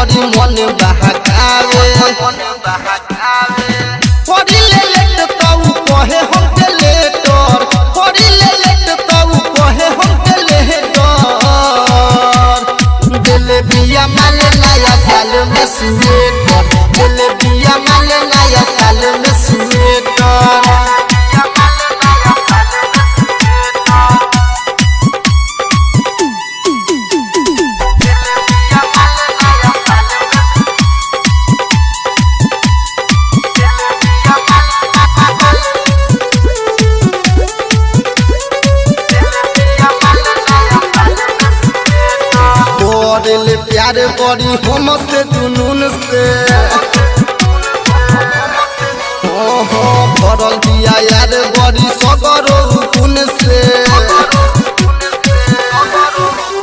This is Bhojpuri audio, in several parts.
बड़ी मन बहकावे पड़ी ले लेट ताऊ कहे हम के लेटर पड़ी ले लेट ताऊ कहे हम के लेटर दिल बिया माल नया साल में स्वेटर दिल बिया माल नया साल में स्वेटर ले प्यार बड़ी हम से जुनून से भरल दिया यार बड़ी सगरो गुण से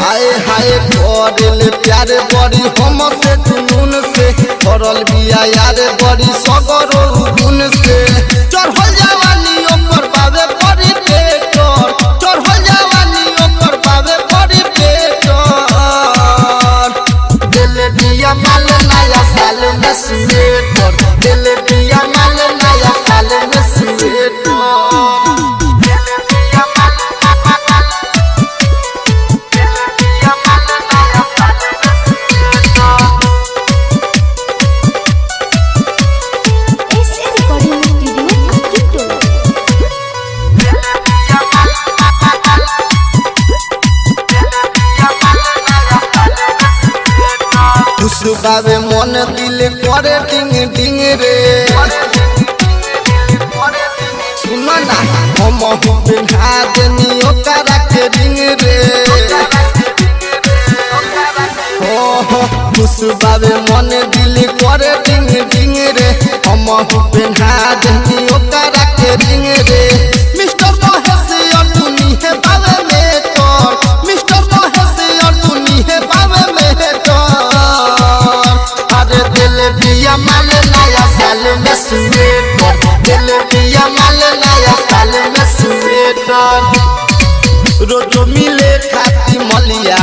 आए हाय ले प्यार बड़ी हम से जुनून से भरल दिया यार बड़ी सगरो गुण से चढ़ल जवानी ऊपर बाबे बड़ी पेटर चढ़ल जवानी ऊपर बाबे बड़ी दिया माल नया साल में स्वेटर दिल दिया माल नया साल में स्वेटर बाबे मन दिल करे डिंग डिंग रे सुनो ना हम बिना देनी ओकरा के डिंग रे खुश बाबे मन दिल करे डिंग डिंग रे हम बिना देनी ओकरा के डिंग रे मिस्टर महेश अर्जुनी है बाबे में तो मिस्टर महेश अर्जुनी है बाबे में तो दिल दिया माल नया साल में स्वेटर दिल दिया माल नया साल में स्वेटर रोजो मिले खाती मलिया